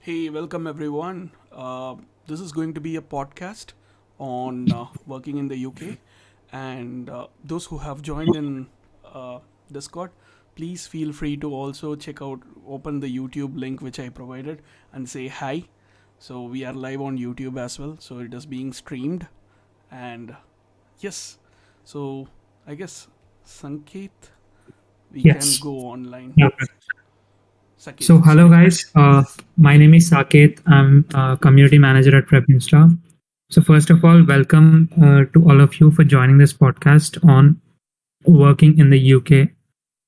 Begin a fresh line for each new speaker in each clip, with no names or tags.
Hey, welcome everyone. This is going to be a podcast on working in the UK, and those who have joined in Discord, please feel free to also check out, open the YouTube link which I provided, and say hi. So we are live on YouTube as well, so it is being streamed, and yes, so I guess Sanket, we can
Yes.
go online.
Yeah.
Saket,
So, hello
sorry.
guys. My name is Saket. I'm community manager at Praveen. So, first of all, welcome to all of you for joining this podcast on working in the UK.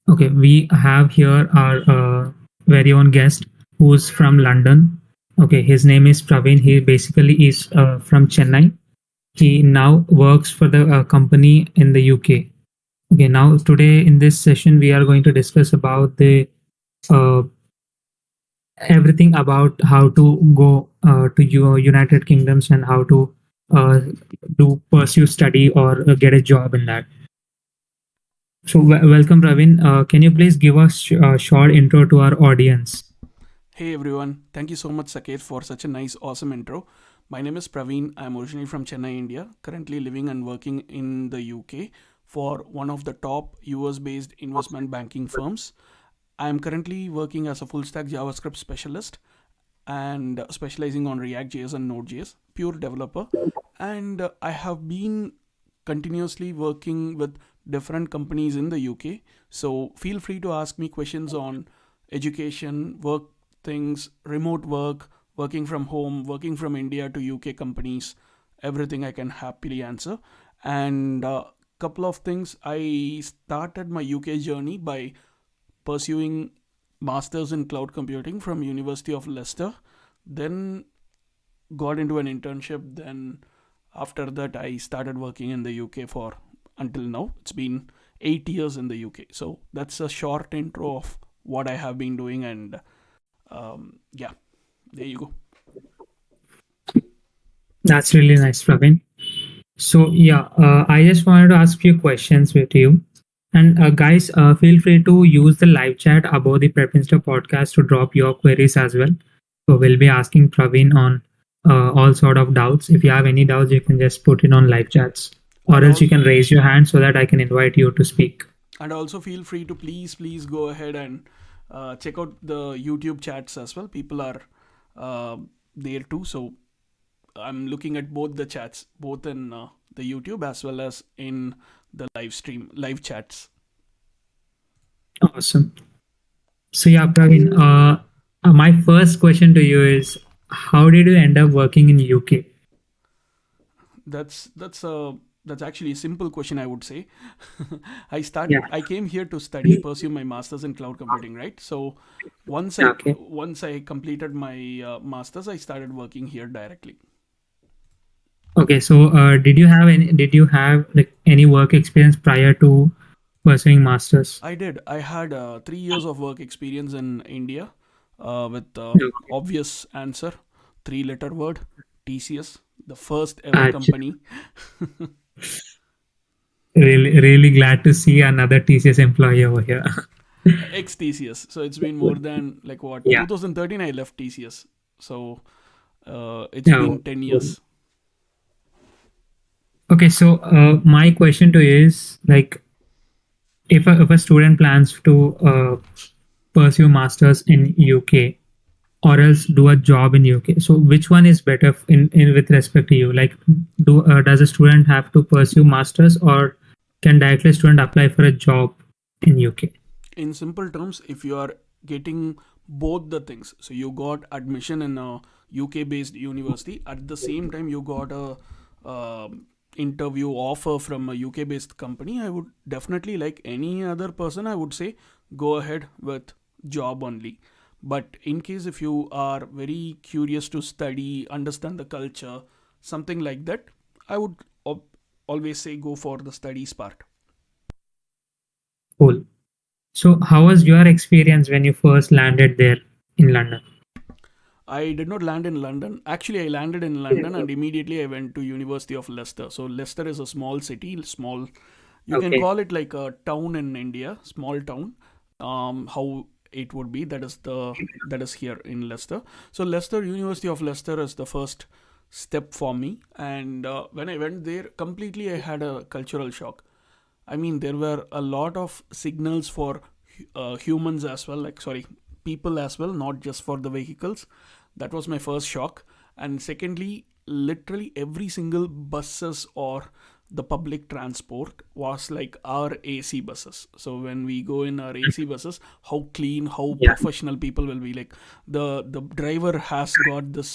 Okay, we have here our very own guest who's from London. Okay, his name is Praveen. He basically is from Chennai. He now works for the company in the UK. Okay, now today in this session we are going to discuss about the uh, everything about how to go to your United Kingdoms and how to uh, do pursue study or get a job in that. So welcome, Praveen. Can you please give us a short intro to our audience?
Hey everyone, thank you so much Saket for such a nice, awesome intro. My name is Praveen. I'm originally from Chennai, India, currently living and working in the UK for one of the top US based investment banking firms. I'm currently working as a full stack JavaScript specialist and specializing on React.js and Node.js, pure developer. And I have been continuously working with different companies in the UK. So feel free to ask me questions on education, work things, remote work, working from home, working from India to UK companies, everything I can happily answer. And couple of things, I started my UK journey by pursuing masters in cloud computing from University of Leicester, then got into an internship, then after that I started working in the UK for until now. It's been 8 years in the UK. So that's a short intro of what I have been doing, and yeah, there you go.
That's really nice, Praveen. So yeah, I just wanted to ask few questions with you. And guys, feel free to use the live chat above the Prepinster podcast to drop your queries as well. So we'll be asking Praveen on all sort of doubts. If you have any doubts, you can just put it on live chats, or
And
else
all
you can raise your hand so that I can invite you to speak.
and also feel free to please go ahead and check out the YouTube chats as well. People are uh, there too, so I'm looking at both the chats, both in the YouTube as well as in the live chats.
Awesome. So yeah, Praveen, my first question to you is, how did you end up working in UK?
That's actually a simple question, I would say.
Yeah.
I came here to study, pursue my masters in cloud computing, right? So
Okay.
once I completed my masters, I started working here directly.
Okay. So, did you have like any work experience prior to pursuing masters?
I did. I had 3 years of work experience in India with
Okay.
obvious answer, three-letter word, TCS, the first ever
Actually,
company.
really glad to see another TCS employee over here.
Ex TCS. So it's been more than like what,
Yeah.
2013 I left TCS. So it's
Yeah.
been 10 years.
Okay. So, my question to you is like, if a student plans to pursue masters in UK or else do a job in UK. So which one is better in with respect to you? Like, does a student have to pursue masters or can directly student apply for a job in UK?
In simple terms, if you are getting both the things, so you got admission in a UK based university, at the same time you got a interview offer from a UK based company, I would definitely, like any other person, I would say go ahead with job only. But in case if you are very curious to study, understand the culture, something like that, I would always say go for the studies part.
Cool. So how was your experience when you first landed there in London?
I did not land in London. Actually, I landed in London and immediately I went to University of Leicester. So Leicester is a small city, small. You can
Okay.
call it like a town in India, small town. How it would be. That is here in Leicester. So Leicester, University of Leicester is the first step for me. And when I went there, completely I had a cultural shock. I mean, there were a lot of signals for humans as well, like, sorry, people as well, not just for the vehicles. That was my first shock. And secondly, literally every single buses or the public transport was like our AC buses. So when we go in our AC buses, how clean, how
Yeah.
professional people will be. Like the driver has got this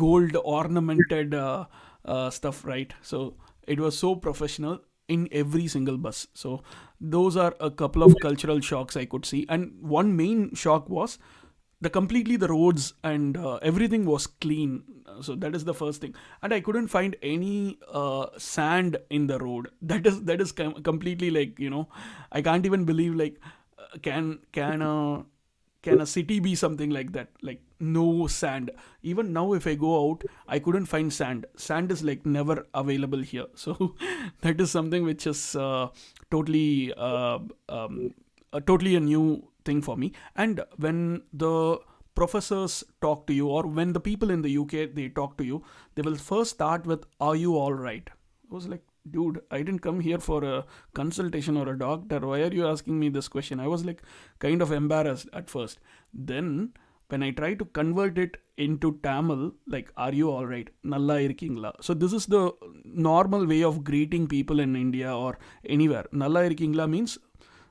gold ornamented stuff, right? So it was so professional in every single bus. So those are a couple of cultural shocks I could see. And one main shock was the roads and everything was clean. So that is the first thing. And I couldn't find any sand in the road. That is completely, like, I can't even believe, like, can a city be something like that, like no sand. Even now if I go out, I couldn't find sand is like never available here. So that is something which is totally totally a new thing for me. And when the professors talk to you, or when the people in the UK they talk to you, they will first start with, are you all right? I was like, dude, I didn't come here for a consultation or a doctor. Why are you asking me this question? I was like kind of embarrassed at first. Then when I try to convert it into Tamil, like, are you all right? Nalla irkingla. So this is the normal way of greeting people in India or anywhere. Nalla irkingla means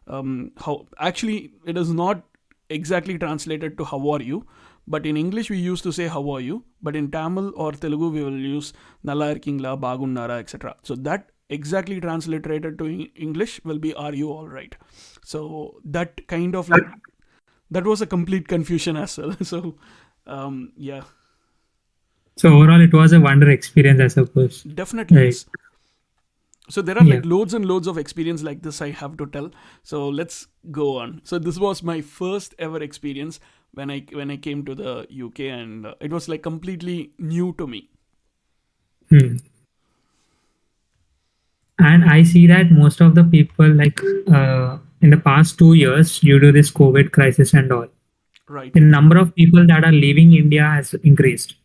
how, actually it is not exactly translated to how are you, but in English we used to say how are you, but in Tamil or Telugu we will use nalla irkingla, bagunnara, etc. So that exactly translated to English will be, are you all right? So that kind of, like, that was a complete confusion as well. So yeah,
So overall, it was a wonder experience, I suppose.
definitely
Right.
yes. So there are
Yeah.
like loads and loads of experience like this I have to tell. So let's go on. So this was my first ever experience when I came to the UK, and it was like completely new to me.
Hmm. And I see that most of the people, like in the past 2 years, due to this COVID crisis and all,
Right,
the number of people that are leaving India has increased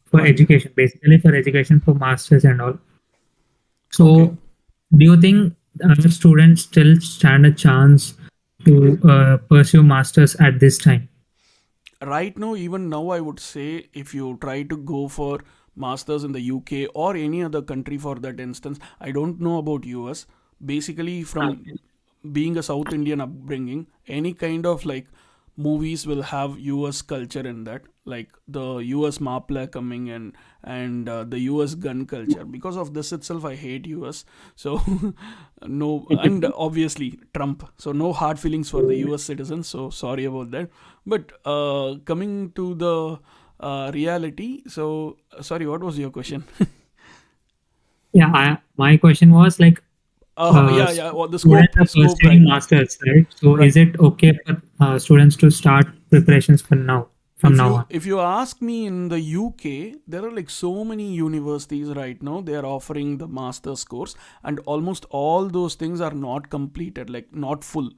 for
right.
education, basically for education, for masters and all.
Okay.
So, do you think students still stand a chance to pursue masters at this time?
Right now, even now, I would say if you try to go for masters in the UK or any other country for that instance, I don't know about US. Basically, from being a South Indian upbringing, any kind of like movies will have US culture in that, like the US Mapla coming in, and the US gun culture. Because of this itself, I hate US. So no, and obviously Trump. So no hard feelings for the US citizens. So sorry about that. But coming to the reality, so sorry, what was your question?
Yeah, my question was like,
Yeah, yeah. Well, the
students are
scope
pursuing
right now.
masters, right? So, is
Right.
it okay for students to start preparations for now, from
if
now
you
on?
if you ask me, in the UK there are like so many universities right now, they are offering the master's course, and almost all those things are not completed, like not full.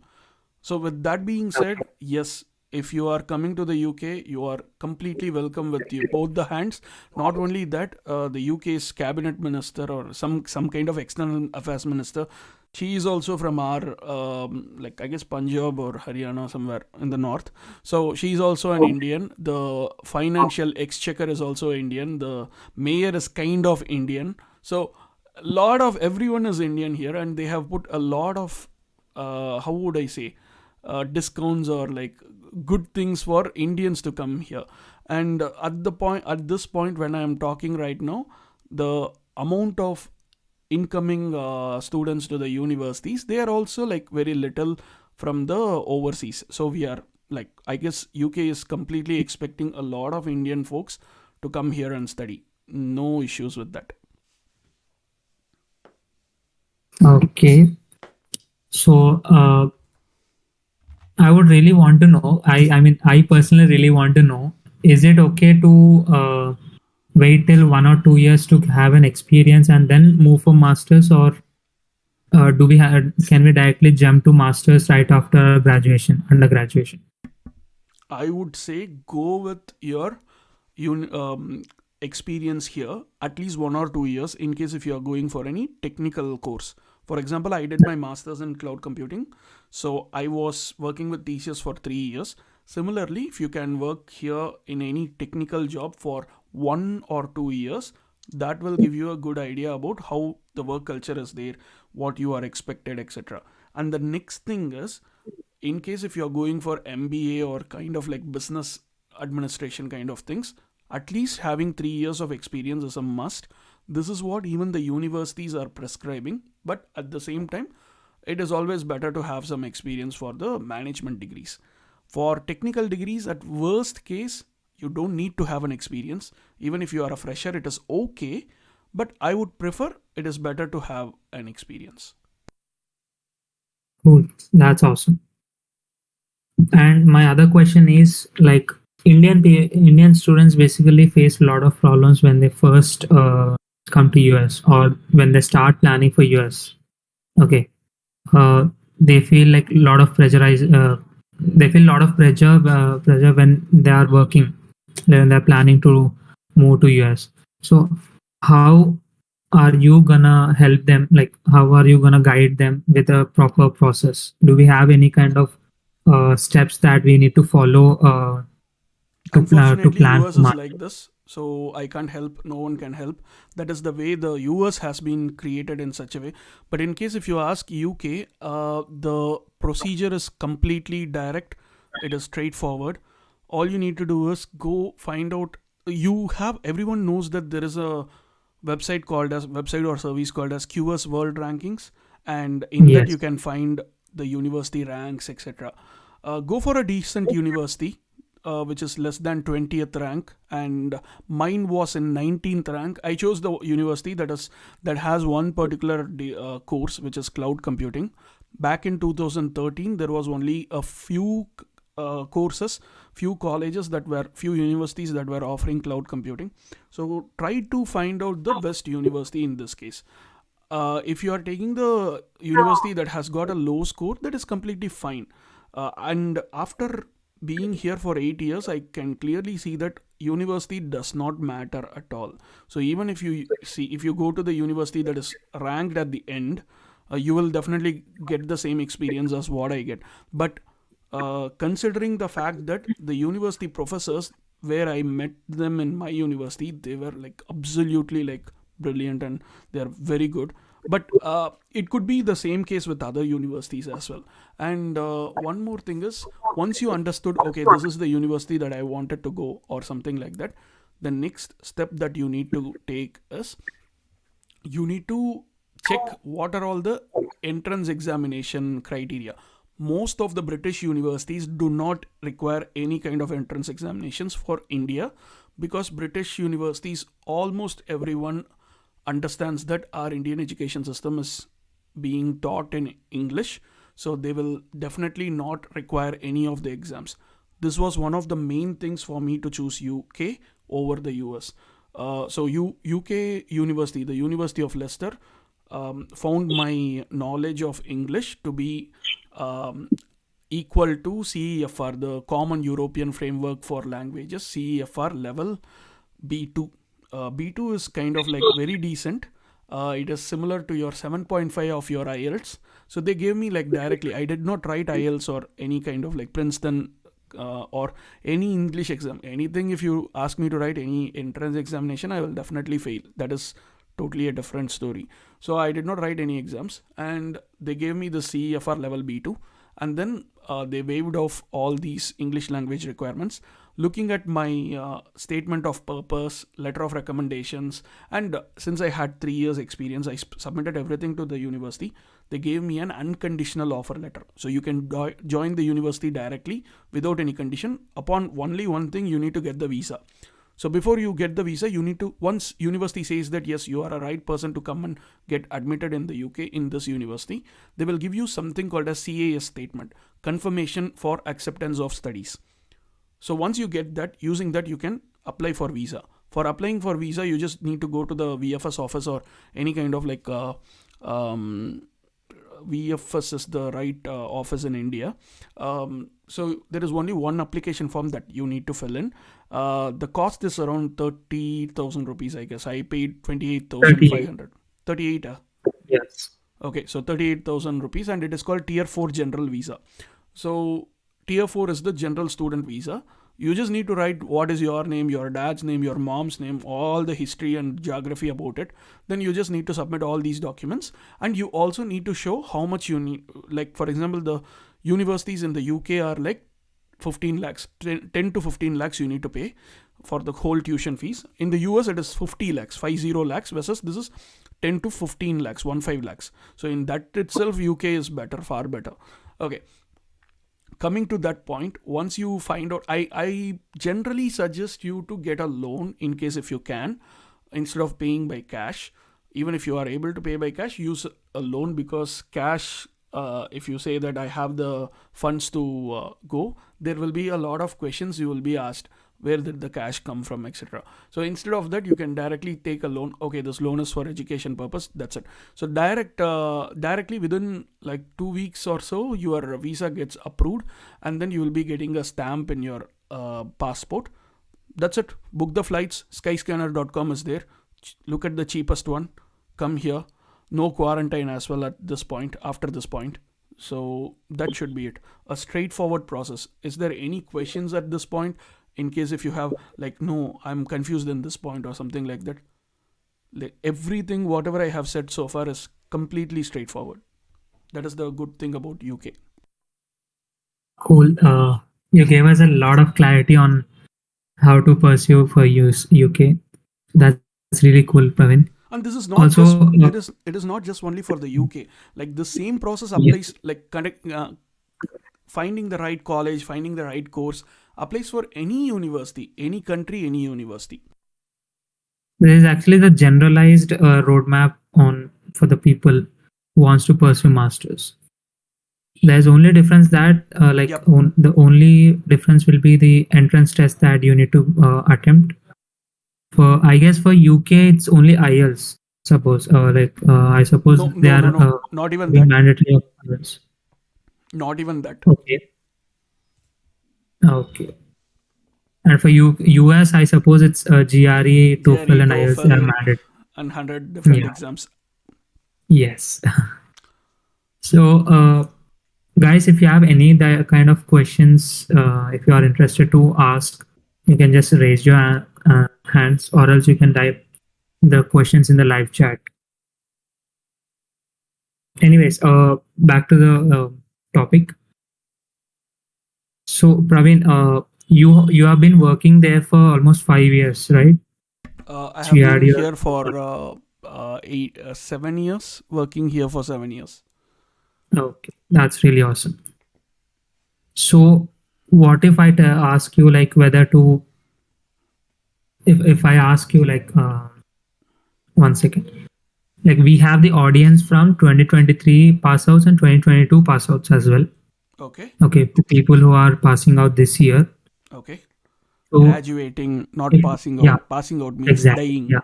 So with that being said,
Okay.
yes, if you are coming to the UK, you are completely welcome with you both the hands. Not only that, the UK's cabinet minister, or some kind of external affairs minister, she is also from our like, I guess Punjab or Haryana, somewhere in the north. So she is also an Indian. The financial exchequer is also Indian. The mayor is kind of Indian. So a lot of everyone is Indian here, and they have put a lot of how would I say, discounts or like good things for Indians to come here. And at this point when I am talking right now, the amount of incoming students to the universities, they are also like very little from the overseas. So we are like, I guess UK is completely expecting a lot of Indian folks to come here and study. No issues with that.
Okay. So, I would really want to know. I mean, I personally really want to know. Is it okay to wait till 1 or 2 years to have an experience and then move for masters, or do we have? Can we directly jump to masters right after graduation, undergraduation?
I would say go with your experience here, at least 1 or 2 years, in case if you are going for any technical course. For example, I did my master's in cloud computing, so I was working with TCS for 3 years. Similarly, if you can work here in any technical job for 1 or 2 years, that will give you a good idea about how the work culture is there, what you are expected, etc. And the next thing is, in case if you're going for MBA or kind of like business administration kind of things, at least having 3 years of experience is a must. This is what even the universities are prescribing, but at the same time, it is always better to have some experience for the management degrees. For technical degrees, at worst case, you don't need to have an experience. Even if you are a fresher, it is okay, but I would prefer it is better to have an experience.
Cool. That's awesome. And my other question is like Indian students basically face a lot of problems when they first come to US or when they start planning for US. Okay, they feel like a lot of they feel a lot of pressure when they are working, when they're planning to move to US. So how are you gonna help them? Like, how are you gonna guide them with a proper process? Do we have any kind of steps that we need to follow to
Unfortunately,
plan
US
for
is
market?
like this, so I can't help. No one can help. That is the way the US has been created in such a way. But in case if you ask UK, the procedure is completely direct. It is straightforward. All you need to do is go find out. You have everyone knows that there is a website or service called as QS World Rankings, and in that you
Yes.
can find the university ranks, etc. Go for a decent university, which is less than 20th rank, and mine was in 19th rank. I chose the university that has one particular course, which is cloud computing. Back in 2013, there was only a few courses, few universities that were offering cloud computing. So try to find out the best university in this case. If you are taking the university that has got a low score, that is completely fine. And after being here for 8 years, I can clearly see that university does not matter at all. So even if you go to the university that is ranked at the end, you will definitely get the same experience as what I get. But considering the fact that the university professors where I met them in my university, they were like absolutely like brilliant and they are very good. But it could be the same case with other universities as well. And one more thing is, once you understood, okay, this is the university that I wanted to go or something like that, the next step that you need to take is you need to check what are all the entrance examination criteria. Most of the British universities do not require any kind of entrance examinations for India, because British universities, almost everyone understands that our Indian education system is being taught in English, so they will definitely not require any of the exams. This was one of the main things for me to choose UK over the US. UK University, the University of Leicester, found my knowledge of English to be um, equal to CEFR, the Common European Framework for Languages, CEFR level B2. B2 is kind of like very decent. It is similar to your 7.5 of your IELTS. So they gave me like directly. I did not write IELTS or any kind of like Princeton or any English exam. Anything, if you ask me to write any entrance examination, I will definitely fail. That is totally a different story. So I did not write any exams, and they gave me the CEFR level B2, and then they waived off all these English language requirements. Looking at my statement of purpose, letter of recommendations, and since I had 3 years experience, I submitted everything to the university. They gave me an unconditional offer letter, so you can join the university directly without any condition. Upon only one thing, you need to get the visa. So before you get the visa, you need to, once university says that yes, you are a right person to come and get admitted in the UK in this university, they will give you something called a CAS statement, confirmation for acceptance of studies. So once you get that, using that you can apply for visa. For applying for visa, you just need to go to the VFS office or any kind of like VFS is the right office in India. So there is only one application form that you need to fill in. The cost is around 30,000 rupees, I guess. I paid
38.
28,500. 38.
Yes.
Okay, so 38,000 rupees, and it is called Tier 4 General Visa. So Tier 4 is the General Student Visa. You just need to write what is your name, your dad's name, your mom's name, all the history and geography about it. Then you just need to submit all these documents, and you also need to show how much you need. Like, for example, the universities in the UK are like 15 lakhs, 10 to 15 lakhs you need to pay for the whole tuition fees. In the US, it is 50 lakhs, 50 lakhs, versus this is 10 to 15 lakhs, 15 lakhs. So in that itself, UK is better, far better. Okay. Coming to that point, once you find out, I generally suggest you to get a loan in case if you can, instead of paying by cash. Even if you are able to pay by cash, use a loan, because cash, if you say that I have the funds to go, there will be a lot of questions you will be asked. Where did the cash come from, etc. So instead of that, you can directly take a loan. Okay, this loan is for education purpose. That's it. So directly within like 2 weeks or so, your visa gets approved, and then you will be getting a stamp in your passport. That's it. Book the flights. Skyscanner.com is there. Look at the cheapest one. Come here. No quarantine as well at this point. After this point. So that should be it. A straightforward process. Is there any questions at this point? In case if you have like, no, I'm confused in this point or something like that. Like, everything, whatever I have said so far is completely straightforward. That is the good thing about UK.
Cool. You gave us a lot of clarity on how to pursue for use UK. That's really cool, Praveen.
And this is not
Also,
just it is not just only for the UK. Like the same process applies, like finding the right college, finding the right course, applies for any university, any country, any university.
there is actually the generalized roadmap on for the people who wants to pursue masters. There's only difference that
Yep.
the only difference will be the entrance test that you need to attempt. For I guess for UK it's only IELTS. Suppose I suppose
No,
they
no, no,
are
no. Not even
being
that.
mandatory of IELTS.
Not even that.
Okay. Okay. And for US, I suppose it's GRE,
GRE,
TOEFL, and IELTS. They are
TOEFL,
mandatory.
and 100 different
Yeah.
exams.
Yes. So, guys, if you have any kind of questions, if you are interested to ask, you can just raise your hands, or else you can type the questions in the live chat. Anyways, back to the topic. So, Praveen, you have been working there for almost 5 years, right?
I
So
have
you had
been
your
here for 7 years, working here for 7 years.
okay, that's really awesome. So, what if I ask you like whether to if I ask you like 1 second, like we have the audience from 2023 pass outs and 2022 pass outs as well.
Okay.
Okay, the people who are passing out this year.
Okay.
So
Graduating, not
if,
passing
yeah,
out. Passing out means
exactly.
dying.
Yeah.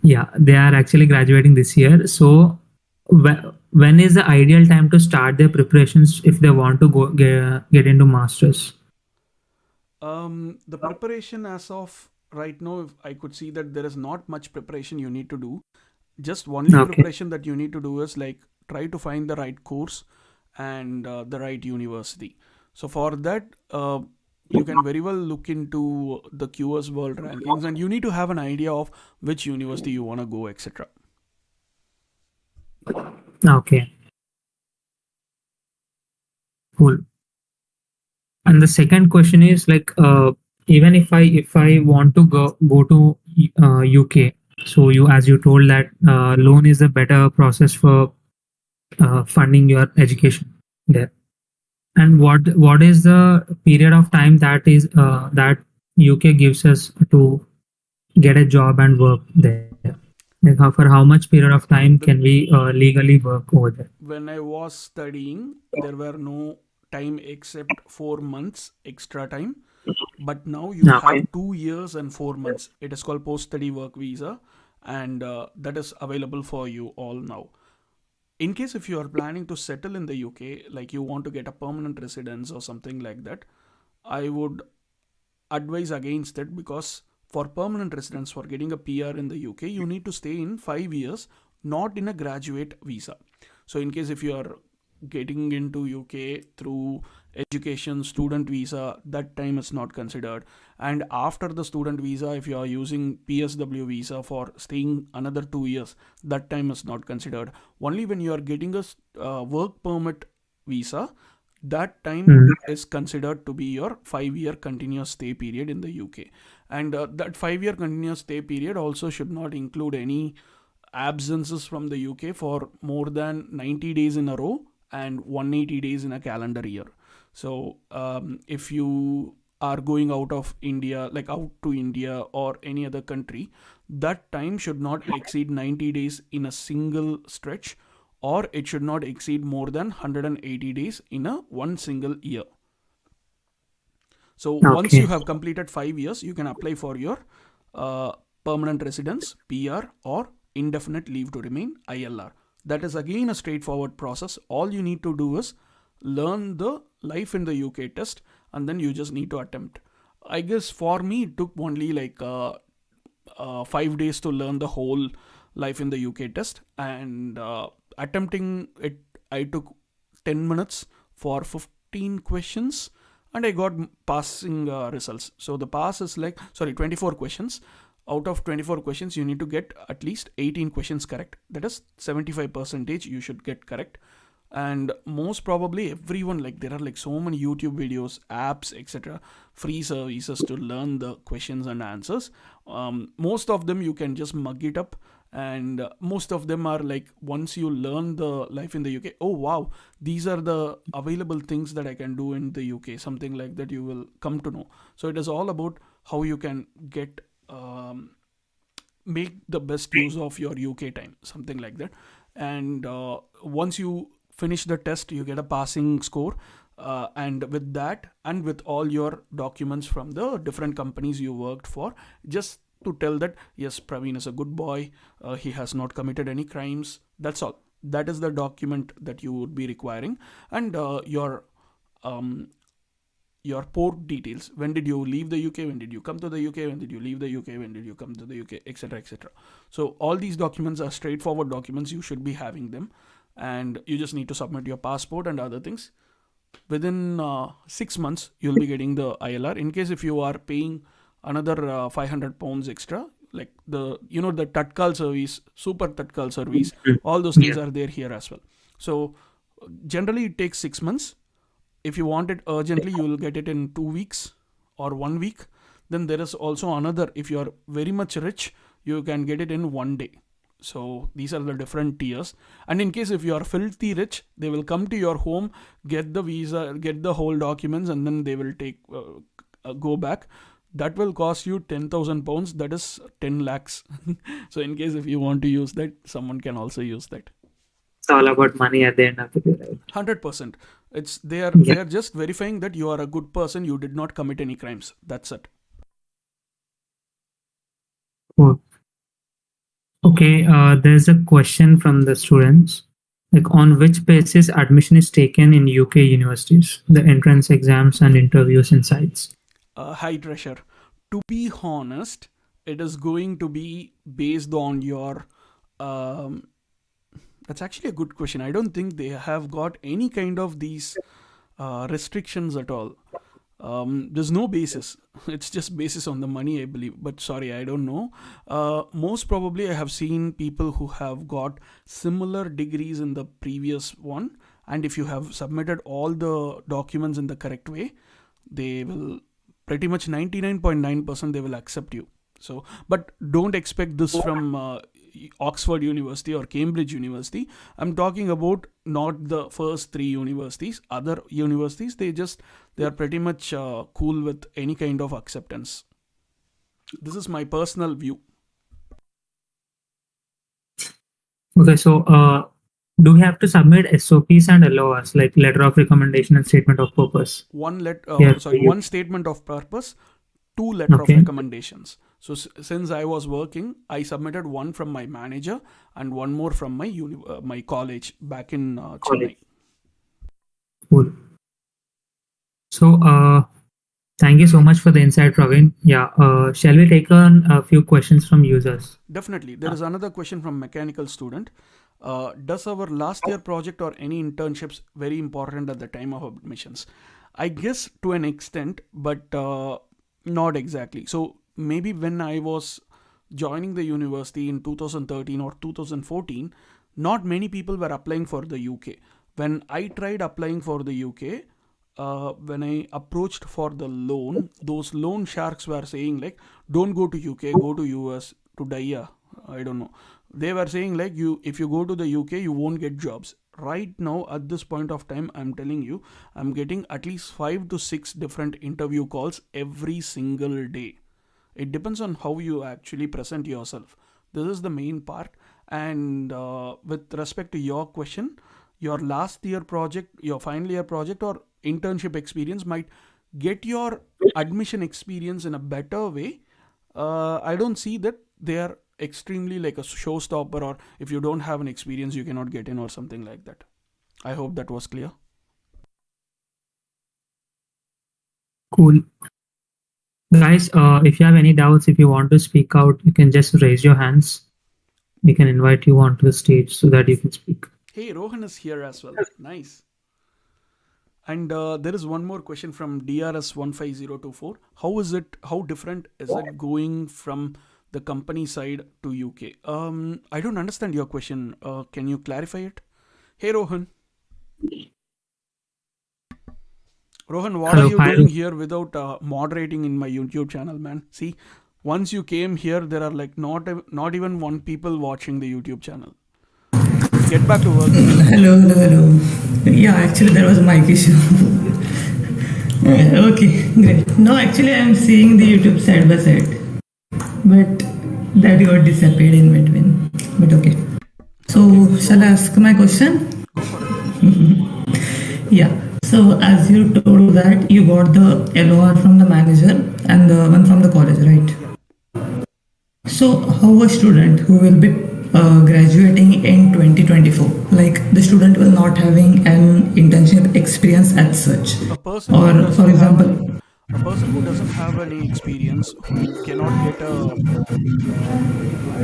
Yeah, they are actually graduating this year. So when is the ideal time to start their preparations if they want to go get into masters?
The preparation as of right now, if I could see that there is not much preparation you need to do. Just only
Okay.
preparation that you need to do is like try to find the right course and the right university. So for that, you can very well look into the QS World Rankings, and you need to have an idea of which university you want to go, etc.
Okay. Cool. And the second question is like even if I want to go to UK, so you as you told that loan is a better process for funding your education there. And what is the period of time that is that UK gives us to get a job and work there? Like for how much period of time can we legally work over there?
When I was studying, there were no time except 4 months extra time. But now you have
Okay.
2 years and 4 months. It is called post study work visa, and that is available for you all now. In case if you are planning to settle in the UK, like you want to get a permanent residence or something like that, I would advise against it, because for permanent residence, for getting a PR in the UK, you need to stay in 5 years, not in a graduate visa. So in case if you are getting into UK through education student visa, that time is not considered. And after the student visa, if you are using PSW visa for staying another 2 years, that time is not considered. Only when you are getting a work permit visa, that time is considered to be your 5 year continuous stay period in the UK. And that 5 year continuous stay period also should not include any absences from the UK for more than 90 days in a row and 180 days in a calendar year. So if you are going out of India, like out to India or any other country, that time should not exceed 90 days in a single stretch, or it should not exceed more than 180 days in a one single year. So once you
Okay.
have completed 5 years, you can apply for your uh, permanent residence, PR, or indefinite leave to remain, ILR. That is again a straightforward process. All you need to do is learn the life in the UK test, and then you just need to attempt. I guess for me, it took only like 5 days to learn the whole life in the UK test, and attempting it, I took 10 minutes for 15 questions, and I got passing results. So the pass is like, sorry, 24 questions. Out of 24 questions, you need to get at least 18 questions correct. That is 75% you should get correct. And most probably everyone, like there are like so many YouTube videos, apps, etc., free services to learn the questions and answers. Most of them you can just mug it up, and most of them are like, once you learn the life in the UK, oh wow, these are the available things that I can do in the UK, something like that you will come to know. So it is all about how you can get make the best use of your UK time, something like that. And once you finish the test, you get a passing score. And with that, and with all your documents from the different companies you worked for, just to tell that yes, Praveen is a good boy, he has not committed any crimes. That's all. That is the document that you would be requiring, and um, your port details. When did you leave the UK? When did you come to the UK? When did you leave the UK? When did you come to the UK? Etc. Etc. So all these documents are straightforward documents. You should be having them, and you just need to submit your passport and other things. Within 6 months, you'll be getting the ILR. In case if you are paying another £500 extra, like the Tatkal service, super Tatkal service, all those things
Yeah.
are there here as well. So generally, it takes 6 months. If you want it urgently, you will get it in 2 weeks or 1 week. Then there is also another, if you are very much rich, you can get it in 1 day. So these are the different tiers. And in case if you are filthy rich, they will come to your home, get the visa, get the whole documents, and then they will take go back. That will cost you £10,000. That is 10 lakhs. So in case if you want to use that, someone can also use that.
It's all about money at the end of the day, right?
100%. It's they
Yeah.
are just verifying that you are a good person. You did not commit any crimes. That's it.
Cool. Okay, there's a question from the students. Like, on which basis admission is taken in UK universities, the entrance exams and interviews and sites?
High treasure. To be honest, it is going to be based on your. Um, that's actually a good question. I don't think they have got any kind of these restrictions at all. There's no basis. It's just basis on the money, I believe. But sorry, I don't know. Most probably, I have seen people who have got similar degrees in the previous one, and if you have submitted all the documents in the correct way, they will pretty much 99.9% they will accept you. So, but don't expect this from Oxford University or Cambridge University. I'm talking about not the first three universities. Other universities, they are pretty much cool with any kind of acceptance. This is my personal view.
Okay, so do we have to submit SOPs and LORs, like letter of recommendation and statement of purpose?
One
Yeah.
one statement of purpose, two letter of
Okay.
recommendations. So since I was working, I submitted one from my manager and one more from my college back in Chennai.
Cool. So, thank you so much for the insight, Praveen. Yeah. Shall we take on a few questions from users?
Definitely. There is another question from mechanical student. Does our last year project or any internships very important at the time of admissions? I guess to an extent, but not exactly. So maybe when I was joining the university in 2013 or 2014, not many people were applying for the UK. When I tried applying for the UK, when I approached for the loan, those loan sharks were saying like, don't go to UK, go to US to die. I don't know. They were saying like, you if you go to the UK, you won't get jobs. Right now, at this point of time, I'm telling you, I'm getting at least 5 to 6 different interview calls every single day. It depends on how you actually present yourself. This is the main part. And with respect to your question, your last year project, your final year project, or internship experience might get your admission experience in a better way. I don't see that they are extremely like a showstopper, or if you don't have an experience, you cannot get in, or something like that. I hope that was clear.
Cool. Guys, if you have any doubts, if you want to speak out, you can just raise your hands. We can invite you onto the stage so that you can speak.
Hey, Rohan is here as well. Nice. And there is one more question from DRS15024. How different is it going from the company side to UK? I don't understand your question. Can you clarify it? Hey, Rohan. Rohan, what
Hello,
are you
hi.
doing here without moderating in my YouTube channel, man? See, once you came here, there are like not even one people watching the YouTube channel. Get back to work.
Hello. Yeah, actually, there was a mic issue. Okay, great. No, actually, I'm seeing the YouTube side by side, but that got disappeared in between. But okay. So, shall I ask my question?
Go for it.
Yeah. So, as you told that you got the LOR from the manager and the one from the college, right? So, how a student who will be graduating in 2024, like the student will not having an internship experience as such,
A person
or
who
for
doesn't have
example,
a person who doesn't have any experience, who cannot get a what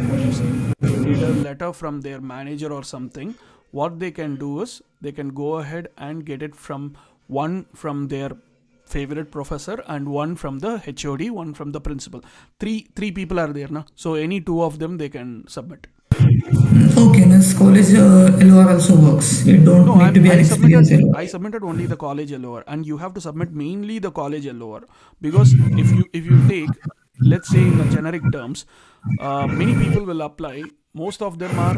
do you say, get a letter from their manager or something, what they can do is they can go ahead and get it from one from their favorite professor and one from the HOD, one from the principal. Three people are there now, so any two of them they can submit.
okay, this college LOR also works. You don't
No,
need to be an experienced LOR.
I submitted only the college LOR, and you have to submit mainly the college LOR, because if you take, let's say in the generic terms, many people will apply. Most of them are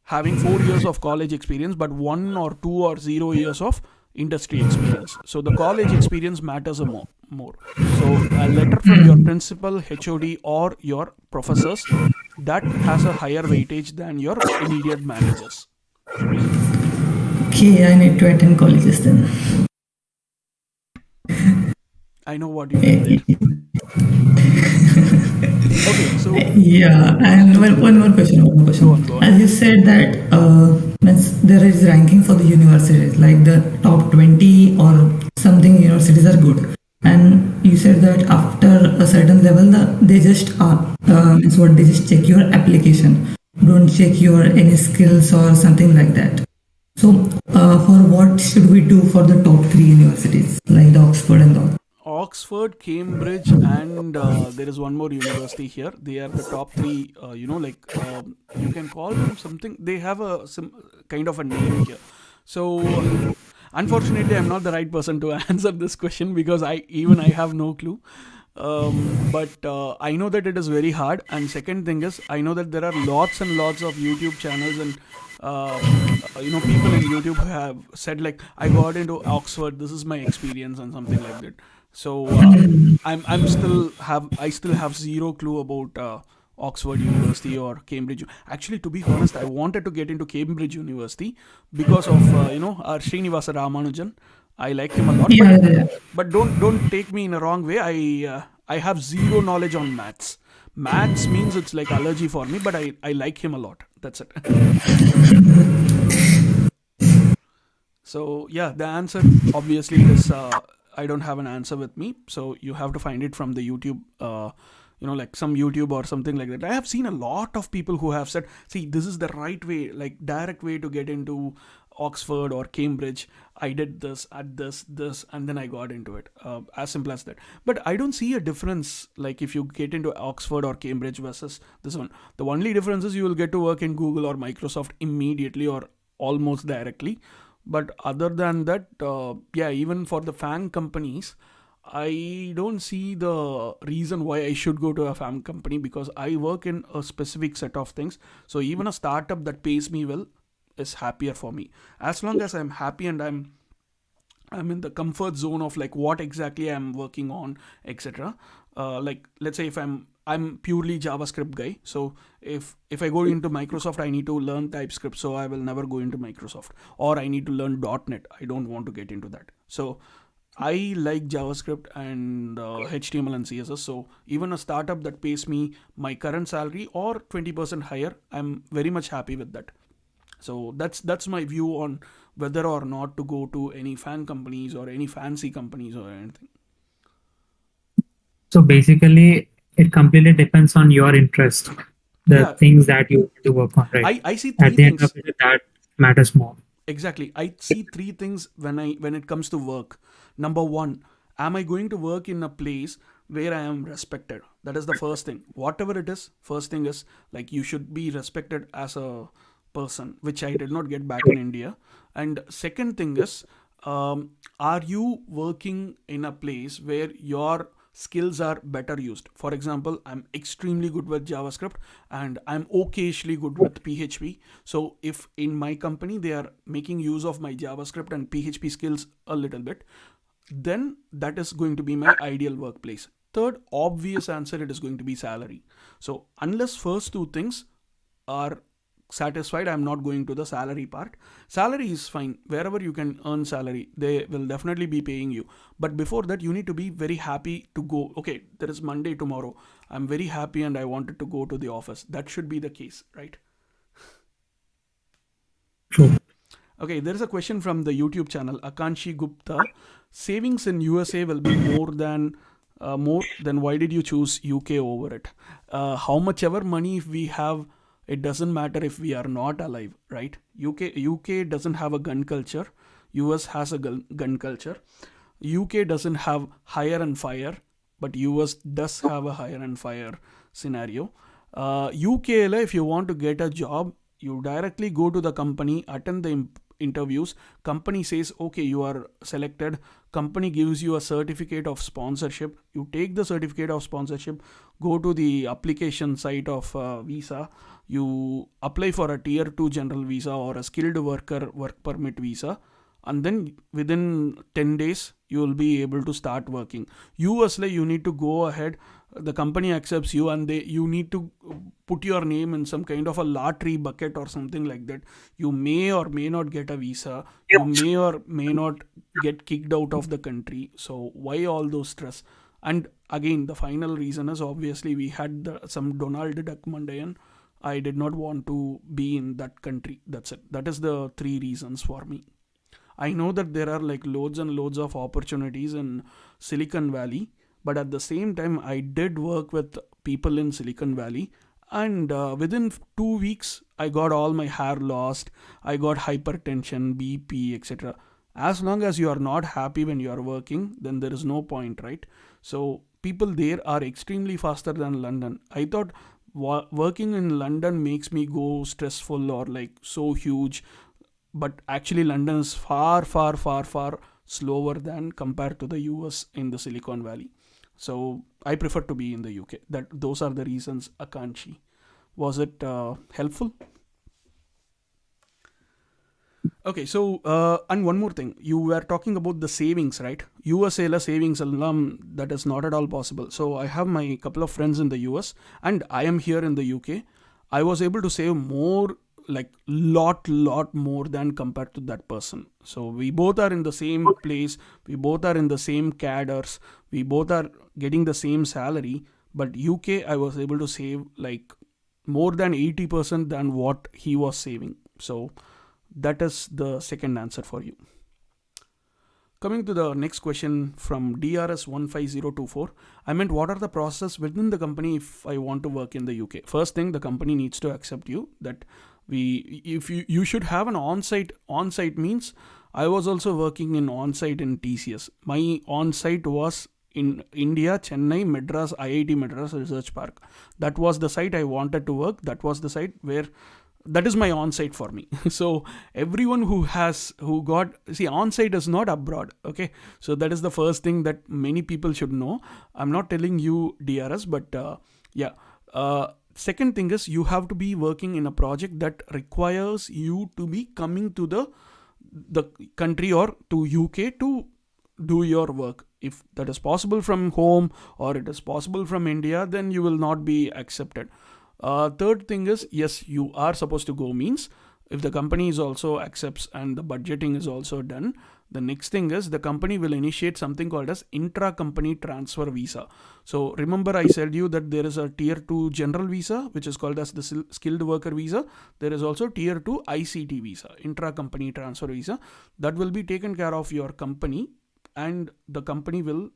having 4 years of college experience, but 1 or 2 or 0 years of industry experience. So the college experience matters more. So a letter from your principal, HOD, or your professors, that has a higher weightage than your immediate managers.
Okay, I need to attend colleges then.
I know what you mean there. Okay, so
Yeah, and one more question.
Go on.
As you said that there is ranking for the universities, like the top 20 or something universities are good. And you said that after a certain level, they just they just check your application, don't check your any skills or something like that. So, for what should we do for the top 3 universities, like the Oxford and all?
Oxford, Cambridge, and there is one more university here. They are the top three. You can call them something. They have some kind of a name here. So, unfortunately, I'm not the right person to answer this question, because I have no clue. But I know that it is very hard. And second thing is, I know that there are lots and lots of YouTube channels and people in YouTube who have said like, I got into Oxford. This is my experience and something like that. So I still have zero clue about Oxford University or Cambridge. Actually, to be honest, I wanted to get into Cambridge University because of our Srinivasa Ramanujan. I like him a lot,
Yeah.
but don't take me in a wrong way. I have zero knowledge on maths. Maths means it's like allergy for me, but I like him a lot. That's it. So yeah, the answer obviously is I don't have an answer with me. So you have to find it from the YouTube, like some YouTube or something like that. I have seen a lot of people who have said, see, this is the right way, like direct way to get into Oxford or Cambridge. I did this at this, and then I got into it. As simple as that. But I don't see a difference, like if you get into Oxford or Cambridge versus this one. The only difference is you will get to work in Google or Microsoft immediately or almost directly. But other than that, even for the FAANG companies, I don't see the reason why I should go to a FAANG company, because I work in a specific set of things. So even a startup that pays me well is happier for me. As long as I'm happy and I'm in the comfort zone of like what exactly I'm working on, etc. Like let's say if I'm purely JavaScript guy. So if I go into Microsoft, I need to learn TypeScript. So I will never go into Microsoft. Or I need to learn .NET. I don't want to get into that. So I like JavaScript and HTML and CSS. So even a startup that pays me my current salary or 20% higher, I'm very much happy with that. So that's my view on whether or not to go to any FAANG companies or any fancy companies or anything.
So basically, it completely depends on your interest, the things that you want to work on, right?
I see three
At the
things.
end of it, that matters more.
Exactly. I see three things when it comes to work. Number one, am I going to work in a place where I am respected? That is the first thing. Whatever it is, first thing is like you should be respected as a person, which I did not get back in India. And second thing is, are you working in a place where your skills are better used? For example, I'm extremely good with JavaScript and I'm okayishly good with PHP. So if in my company they are making use of my JavaScript and PHP skills a little bit, then that is going to be my ideal workplace. Third obvious answer, it is going to be salary. So unless first two things are satisfied, I'm not going to the salary part. Salary is fine. Wherever you can earn salary, they will definitely be paying you. But before that, you need to be very happy to go. Okay, there is Monday tomorrow. I'm very happy and I wanted to go to the office. That should be the case, right?
True.
Okay, there is a question from the YouTube channel, Akanshi Gupta. Savings in USA will be more than why did you choose UK over it? How much ever money we have, it doesn't matter if we are not alive, right? UK doesn't have a gun culture. US has a gun culture. UK doesn't have hire and fire, but US does have a hire and fire scenario. UK, if you want to get a job, you directly go to the company, attend the interviews. Company says, okay, you are selected. Company gives you a certificate of sponsorship. You take the certificate of sponsorship, go to the application site of visa. You apply for a tier 2 general visa or a skilled worker work permit visa. And then within 10 days, you will be able to start working. US, you need to go ahead. The company accepts you and you need to put your name in some kind of a lottery bucket or something like that. You may or may not get a visa. You may or may not get kicked out of the country. So why all those stress? And again, the final reason is obviously we had some Donald Duck Monday and I did not want to be in that country. That's it. That is the three reasons for me. I know that there are loads and loads of opportunities in Silicon Valley, but at the same time, I did work with people in Silicon Valley, and within 2 weeks, I got all my hair lost. I got hypertension, BP, etc. As long as you are not happy when you are working, then there is no point, right? So people there are extremely faster than London. I thought working in London makes me go stressful or so huge. But actually London is far slower than compared to the US in the Silicon Valley. So I prefer to be in the UK. Those are the reasons, Akanshi. Was it helpful? Okay, so and one more thing. You were talking about the savings, right? USA la savings that is not at all possible. So I have my couple of friends in the US and I am here in the UK. I was able to save more like lot more than compared to that person. So we both are in the same place, we both are in the same cadres, we both are getting the same salary, but UK I was able to save like more than 80% than what he was saving. So that is the second answer for you. Coming to the next question from DRS15024. I meant, what are the process within the company if I want to work in the UK? First thing, the company needs to accept you. That if you should have an on-site. On-site means I was also working in on-site in TCS. My on-site was in India, Chennai, Madras, IIT Madras Research Park. That was the site I wanted to work. That was the site where, that is my on-site for me. So everyone who got, see, on-site is not abroad. Okay. So that is the first thing that many people should know. I'm not telling you DRS, but second thing is, you have to be working in a project that requires you to be coming to the country or to UK to do your work. If that is possible from home or it is possible from India, then you will not be accepted. Third thing is, yes, you are supposed to go, means if the company is also accepts and the budgeting is also done, the next thing is the company will initiate something called as intra-company transfer visa. So remember I said you that there is a tier 2 general visa, which is called as the skilled worker visa. There is also tier 2 ICT visa, intra-company transfer visa, that will be taken care of your company, and the company will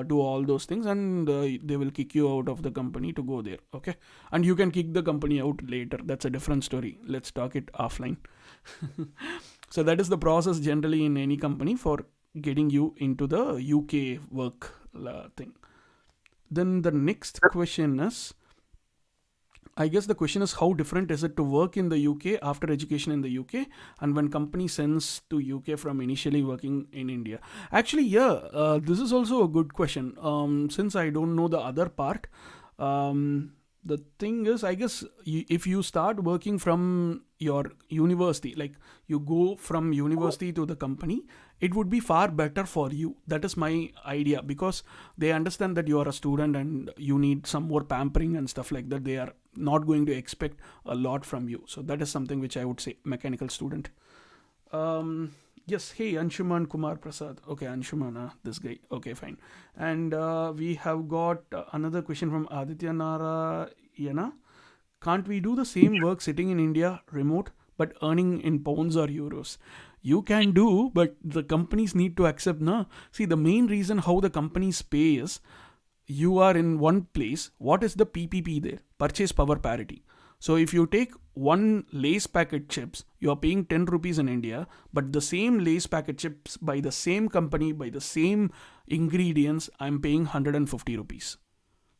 do all those things, and they will kick you out of the company to go there. Okay. And you can kick the company out later. That's a different story. Let's talk it offline. So that is the process generally in any company for getting you into the UK work thing. Then the next question is, I guess the question is, how different is it to work in the UK after education in the UK and when company sends to UK from initially working in India? Actually, this is also a good question. Since I don't know the other part, the thing is, I guess if you start working from your university, like you go from university to the company, it would be far better for you. That is my idea, because they understand that you are a student and you need some more pampering and stuff like that. They are not going to expect a lot from you. So that is something which I would say, mechanical student. Yes, hey, Anshuman Kumar Prasad. Okay, Anshuman, this guy. Okay, fine. And we have got another question from Aditya Narayana. Can't we do the same work sitting in India, remote, but earning in pounds or euros? You can do, but the companies need to accept. See, the main reason how the companies pay is, you are in one place. What is the PPP there? Purchase Power Parity. So if you take one Lay's packet chips, you are paying 10 rupees in India, but the same Lay's packet chips by the same company, by the same ingredients, I'm paying 150 rupees.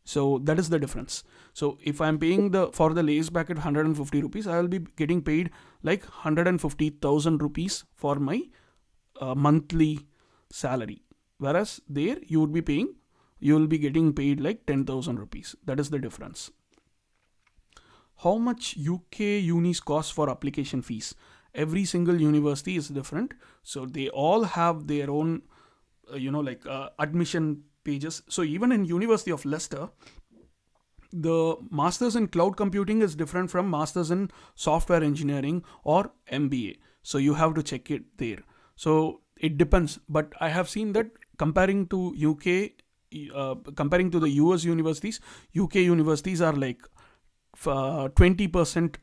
So that is the difference. So if I'm paying for the Lay's packet 150 rupees, I will be getting paid like 150,000 rupees for my monthly salary. Whereas there you will be getting paid like 10,000 rupees. That is the difference. How much UK unis cost for application fees? Every single university is different. So they all have their own, admission pages. So even in University of Leicester, the Masters in Cloud Computing is different from Masters in Software Engineering or MBA. So you have to check it there. So it depends. But I have seen that comparing to comparing to the US universities, UK universities are like 20%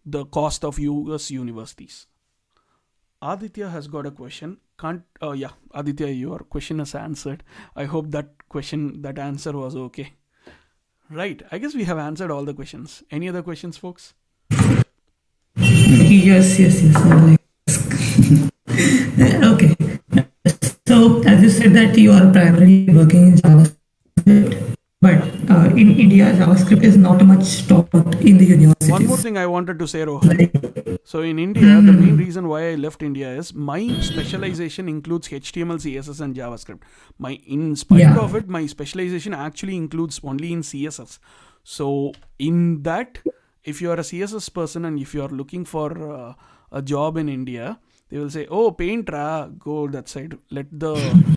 the cost of US universities. Aditya has got a question. Aditya, your question is answered. I hope that answer was okay. Right. I guess we have answered all the questions. Any other questions, folks?
Yes. Okay. So, as you said that you are primarily working in JavaScript, but in India, JavaScript is not much taught in the universities.
One more thing I wanted to say, Rohan. So in India, the main reason why I left India is my specialization includes HTML, CSS and JavaScript. In spite of it, my specialization actually includes only in CSS. So in that, if you are a CSS person and if you are looking for a job in India, they will say, oh, paint, go that side. Let the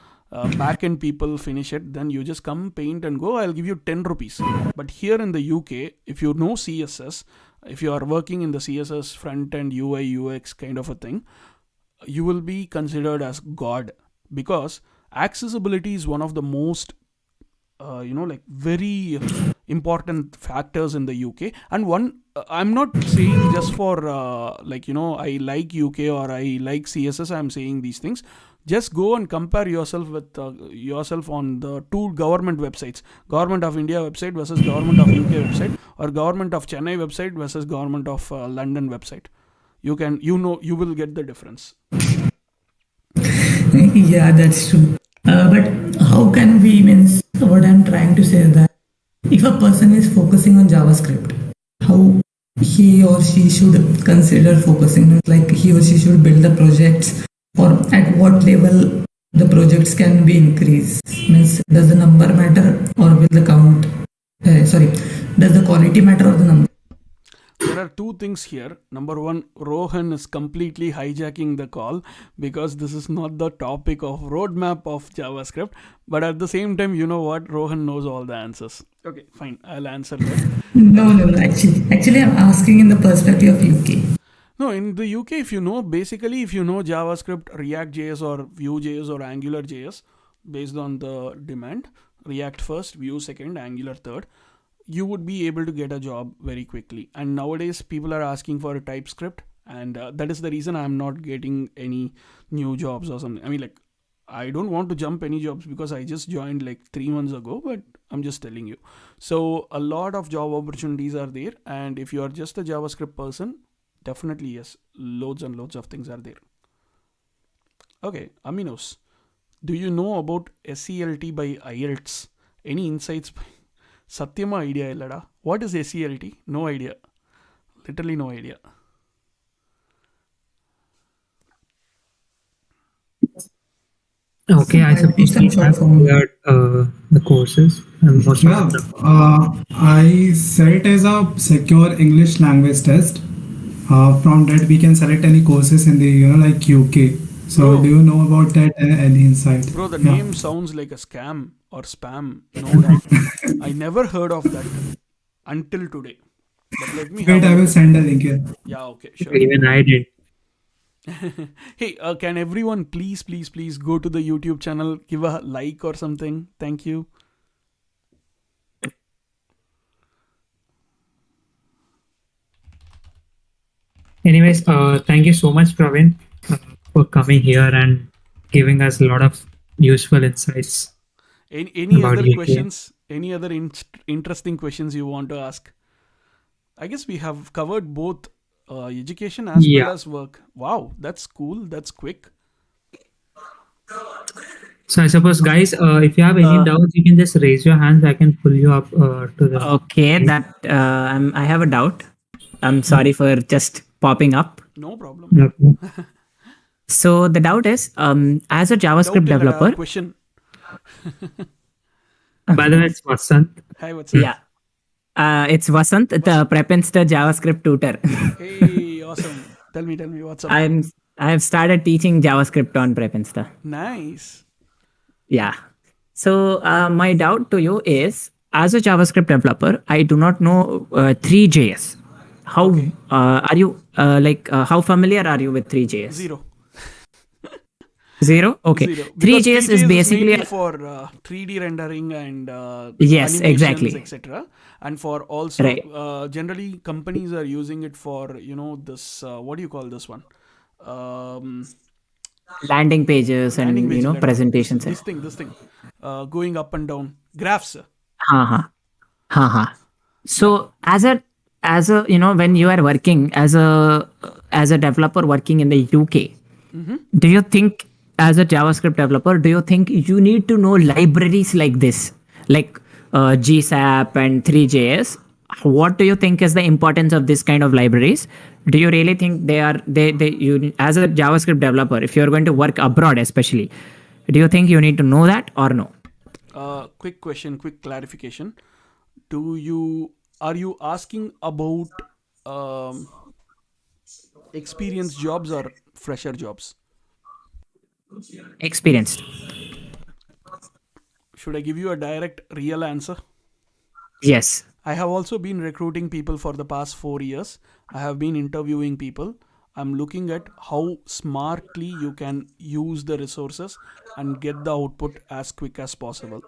back-end people finish it. Then you just come, paint and go. I'll give you 10 rupees. But here in the UK, if you know CSS if you are working in the CSS front end UI UX kind of a thing, you will be considered as god, because accessibility is one of the most like very important factors in the UK. And one, I'm not saying just for I like UK or I like CSS, I'm saying these things. Just go and compare yourself with yourself on the two government websites: Government of India website versus Government of UK website, or Government of Chennai website versus Government of London website. You will get the difference.
Yeah, that's true. But how can we, means what I'm trying to say is that if a person is focusing on JavaScript, how he or she should consider focusing, like he or she should build the projects, or at what level the projects can be increased? Means does the number matter or will the count? Does the quality matter or the number?
There are two things here. Number one, Rohan is completely hijacking the call because this is not the topic of roadmap of JavaScript. But at the same time, you know what? Rohan knows all the answers. Okay, fine. I'll answer that.
No. Actually, I'm asking in the perspective of UK.
No, in the UK, if you know JavaScript, React.js or Vue.js or AngularJS, based on the demand, React first, Vue second, Angular third, you would be able to get a job very quickly. And nowadays people are asking for a TypeScript, and that is the reason I'm not getting any new jobs or something. I mean, like, I don't want to jump any jobs because I just joined like 3 months ago, but I'm just telling you. So a lot of job opportunities are there, and if you are just a JavaScript person, definitely yes, loads and loads of things are there. Okay, Aminos, do you know about SELT by IELTS? Any insights? Satyama idea illada. What is SELT? No idea. Literally no idea.
Okay, I suppose we have cleared the courses and most
Yeah,
of them.
I set as a secure English language test. From that, we can select any courses in the like UK. So,
Bro.
do you know about that? Any insight?
Bro, the
Yeah.
name sounds like a scam or spam. No doubt. I never heard of that until today. But let me have
Wait,
a
I
look
will
at
send a link here.
Yeah, okay, sure.
Even I did.
Hey, can everyone please go to the YouTube channel, give a like or something? Thank you.
Anyways, thank you so much, Praveen, for coming here and giving us a lot of useful insights.
Any
About
other
UK.
questions? Any other interesting questions you want to ask? I guess we have covered both education as
Yeah.
well as work. Wow, that's cool. That's quick.
So I suppose, guys, if you have any doubts, you can just raise your hands. I can pull you up to the.
Okay, that I have a doubt. I'm sorry for just popping up.
No problem.
Okay.
So the doubt is, as a JavaScript
Doubt illada,
developer,
question.
By the way, it's Vasant.
Hi, what's up?
yeah, it's Vasant, the Prepinster JavaScript tutor.
Hey, awesome. Tell me, what's up?
I have started teaching JavaScript on Prepinster.
Nice.
Yeah. So my doubt to you is, as a JavaScript developer, I do not know 3JS. How are you? How familiar are you with 3JS?
Zero.
Zero? Okay.
Zero.
3JS is basically
mainly for 3D rendering and
Yes,
animations,
exactly.
etc. And for also
Right.
generally companies are using it for this what do you call this one?
landing pages and
Landing page letter.
presentations.
This thing. Going up and down graphs.
Haha. So as a when you are working as a developer working in the UK, do you think, as a JavaScript developer, do you think you need to know libraries like this, like GSAP and 3JS? What do you think is the importance of this kind of libraries? Do you really think you, as a JavaScript developer, if you're going to work abroad especially, do you think you need to know that or no?
Quick question, quick clarification. Are you asking about experienced jobs or fresher jobs?
Experienced.
Should I give you a direct real answer?
Yes.
I have also been recruiting people for the past 4 years. I have been interviewing people. I'm looking at how smartly you can use the resources and get the output as quick as possible.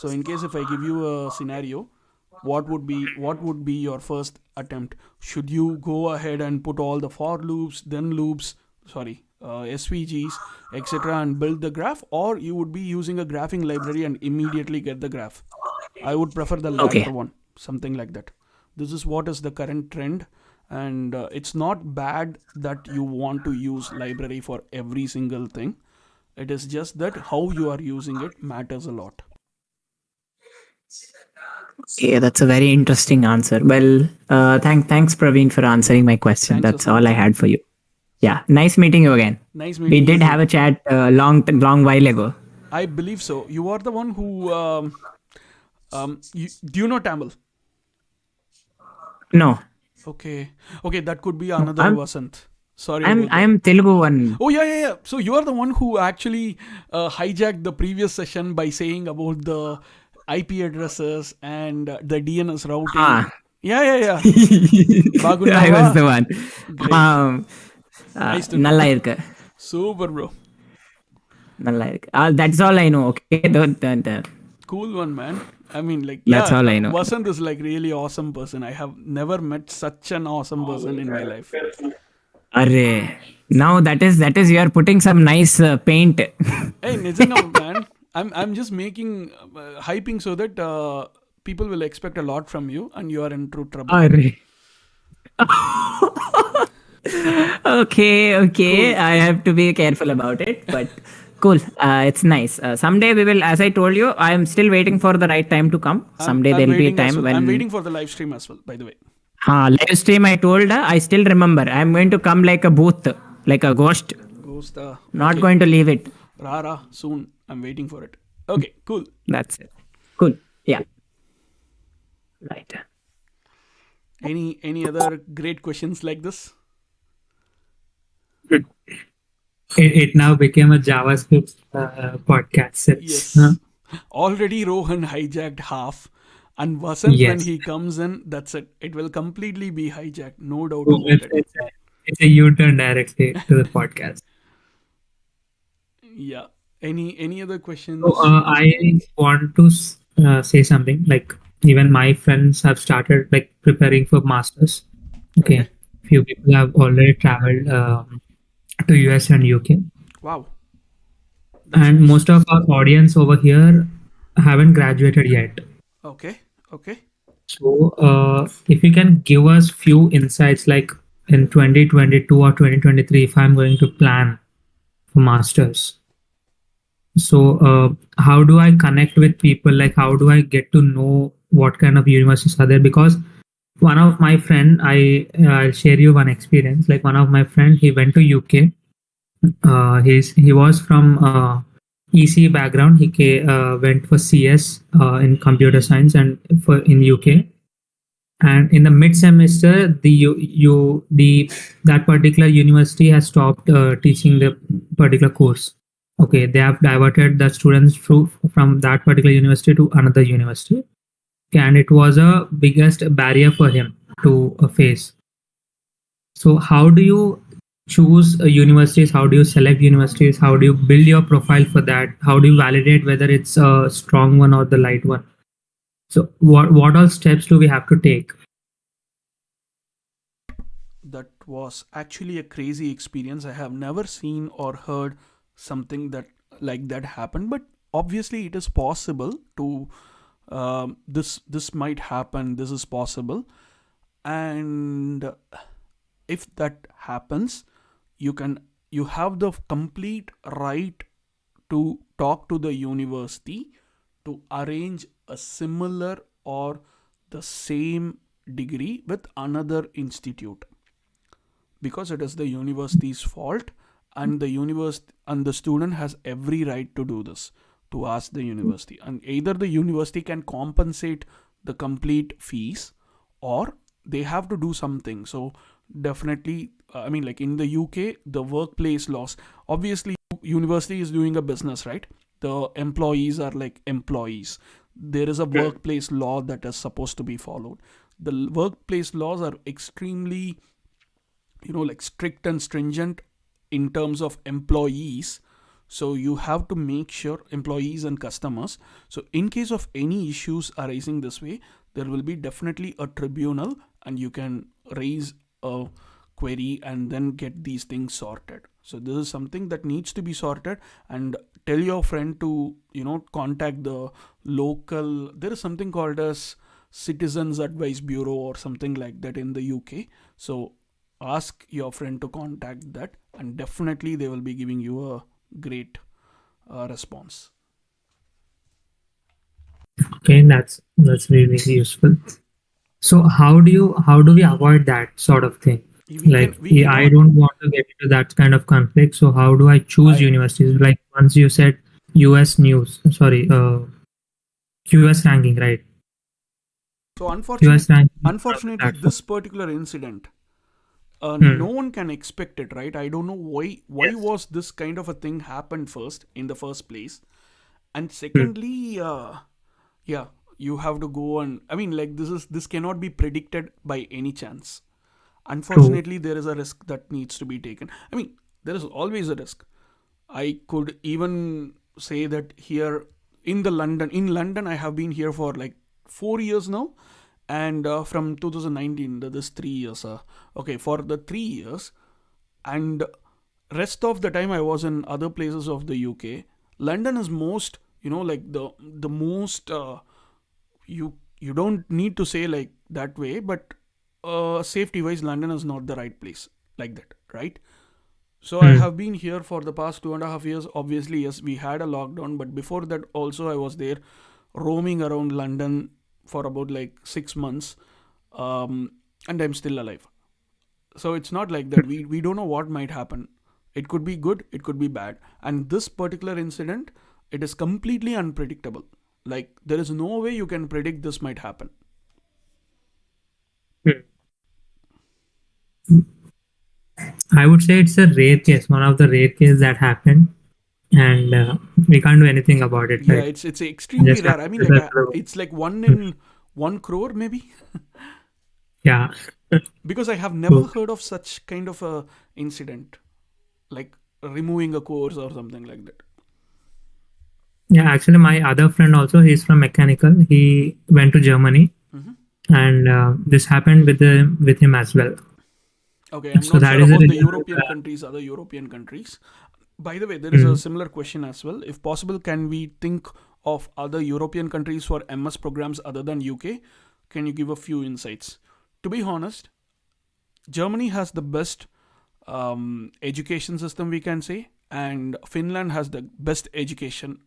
So in case if I give you a scenario, what would be your first attempt? Should you go ahead and put all the for loops, then loops, SVGs, etc., and build the graph, or you would be using a graphing library and immediately get the graph? I would prefer the latter
Okay.
one, something like that. This is what is the current trend, and it's not bad that you want to use library for every single thing. It is just that how you are using it matters a lot.
Okay, that's a very interesting answer. Well, thanks Praveen for answering my question.
Thanks,
That's all I
Vasanth.
had for you. Yeah, nice meeting you again.
Nice
We
meeting
did
you
have
too.
a chat long while ago.
I believe so. You are the one who do you know Tamil?
No,
Okay, okay, that could be another
I'm
Vasant. Sorry
I'm
about that.
I'm Telugu one.
Oh yeah. So you are the one who actually hijacked the previous session by saying about the IP addresses and the DNS routing.
Ah,
Yeah.
I
Bagunnava.
was the one.
Great.
Um,
Nice to know.
நல்லா இருக்கு.
Super, bro.
நல்லா இருக்கு. That's all I know. Okay, don't.
Cool one, man. I mean, like,
That's all I know.
Vasant is like really awesome person. I have never met such an awesome person in my life.
Arre. Now that is you are putting some nice paint.
Hey, Nijangam, man. I'm just making hyping so that people will expect a lot from you, and you are in true trouble.
Arre. Okay. I have to be careful about it, but cool. It's nice. Someday we will, as I told you, I am still waiting for the right time to come. Someday
I'm
there will be a
waiting as
time
well.
when.
I'm waiting for the live stream as well, by the way.
Live stream I told her, I still remember. I'm going to come like a booth, like a ghost.
Ghost.
Not
Okay.
going to leave it.
Rara, soon. I'm waiting for it. Okay, cool.
That's it. Cool. Yeah. Right.
Any other great questions like this?
It now became a JavaScript podcast.
Yes.
Huh?
Already Rohan hijacked half, and Vasant, when
Yes.
he comes in, that's it. It will completely be hijacked, no doubt
So
about it.
it's a U-turn directly to the podcast.
Yeah. Any other questions?
So I want to say something. Like even my friends have started like preparing for masters. Okay, few people have already traveled to US and UK,
Wow. That's
and
nice.
most of our audience over here haven't graduated yet.
Okay.
So if you can give us few insights, like in 2022 or 2023, if I'm going to plan for masters. So how do I connect with people? Like how do I get to know what kind of universities are there? Because one of my friend, I'll share you one experience. Like one of my friend, he went to UK. He was from EC background. He went for CS in computer science and for in UK. And in the mid semester, that particular university has stopped teaching the particular course. Okay, they have diverted the students from that particular university to another university, and it was a biggest barrier for him to face. So how do you choose universities? How do you select universities? How do you build your profile for that? How do you validate whether it's a strong one or the light one? So what all steps do we have to take?
That was actually a crazy experience. I have never seen or heard something that like that happen, but obviously it is possible to this might happen. This is possible, and if that happens, you have the complete right to talk to the university to arrange a similar or the same degree with another institute, because it is the university's fault, and the student has every right to do this, to ask the university, and either the university can compensate the complete fees or they have to do something. So definitely, I mean, like in the UK, the workplace laws, obviously university is doing a business, right? The employees are like employees, there is a workplace law that is supposed to be followed. The workplace laws are extremely, like strict and stringent in terms of employees. So you have to make sure, employees and customers. So in case of any issues arising this way, there will be definitely a tribunal, and you can raise a query and then get these things sorted. So this is something that needs to be sorted, and tell your friend to, contact the local, there is something called as Citizens Advice Bureau or something like that in the UK. So ask your friend to contact that, and definitely they will be giving you a great response.
Okay, that's really useful. So how do we avoid that sort of thing? I don't want to get into that kind of conflict. So how do I choose universities? Like once you said US QS ranking, right?
So
US ranking.
unfortunately, this particular incident, no one can expect it, right? I don't know why was this kind of a thing happened in the first place, and secondly, you have to go, and this cannot be predicted by any chance. Unfortunately, there is a risk that needs to be taken. There is always a risk. I could even say that here in London, I have been here for like 4 years now, and from 2019, this 3 years. For the 3 years, and rest of the time I was in other places of the UK. London is most, the most. You don't need to say like that way, but safety wise, London is not the right place like that, right? So I have been here for the past 2.5 years. Obviously, yes, we had a lockdown, but before that also I was there roaming around London for about like 6 months, and I'm still alive. So it's not like that. We don't know what might happen. It could be good, it could be bad. And this particular incident, it is completely unpredictable. Like there is no way you can predict this might happen.
I would say it's a rare case, one of the rare cases that happened, and we can't do anything about it.
Yeah,
right?
it's extremely rare. It's like 1 in 1 crore maybe.
Yeah.
Because I have never heard of such kind of a incident, like removing a course or something like that.
Yeah, actually, my other friend also, he's from mechanical. He went to Germany, and this happened with him as well.
Okay, I'm not sure about the other European countries. By the way, there is a similar question as well. If possible, can we think of other European countries for MS programs other than UK? Can you give a few insights? To be honest, Germany has the best education system, we can say, and Finland has the best education,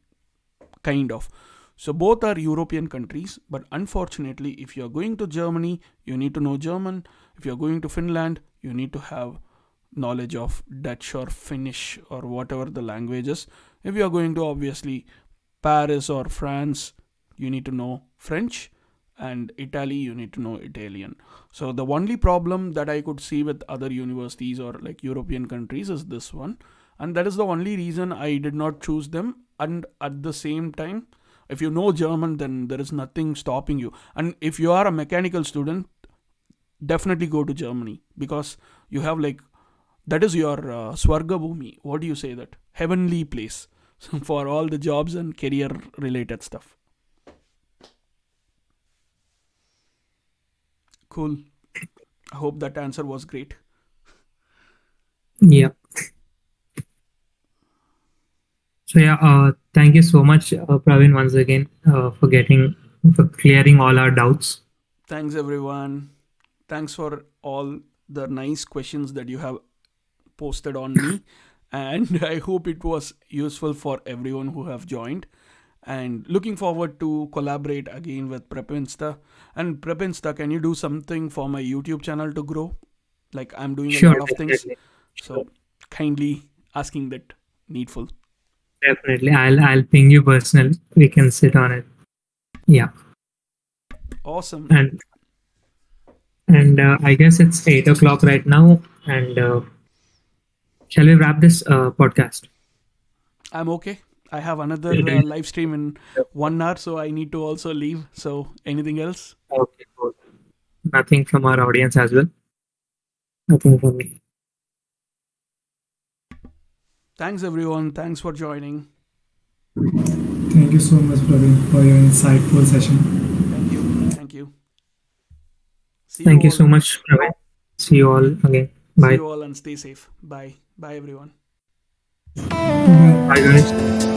kind of. So both are European countries, but unfortunately, if you're going to Germany, you need to know German. If you're going to Finland, you need to have knowledge of Dutch or Finnish or whatever the language is. If you're going to obviously Paris or France, you need to know French, and Italy, you need to know Italian. So the only problem that I could see with other universities or like European countries is this one, and that is the only reason I did not choose them. And at the same time, if you know German, then there is nothing stopping you. And if you are a mechanical student, definitely go to Germany, because you have like, that is your Swarga Bhumi. What do you say that? Heavenly place for all the jobs and career related stuff. Cool. I hope that answer was great.
Yeah. So yeah, thank you so much, Praveen, once again for clearing all our doubts.
Thanks everyone. Thanks for all the nice questions that you have posted on me, and I hope it was useful for everyone who have joined. And looking forward to collaborate again with Prepinsta. And Prepinsta, can you do something for my YouTube channel to grow? Like I'm doing a lot of things. So kindly asking that needful.
Definitely. I'll ping you personally. We can sit on it. Yeah.
Awesome.
And I guess it's 8 o'clock right now. And shall we wrap this podcast?
I'm okay. I have another live stream in 1 hour, so I need to also leave. So anything else?
Okay, cool. Nothing from our audience as well. Nothing from me.
Thanks everyone. Thanks for joining.
Thank you so much, Praveen, for your insightful session.
Thank you. Thank you. See
Thank you
all.
so much, Praveen. See you all again.
See
Bye.
you all and stay safe. Bye. Bye everyone.
Bye.
Bye, guys.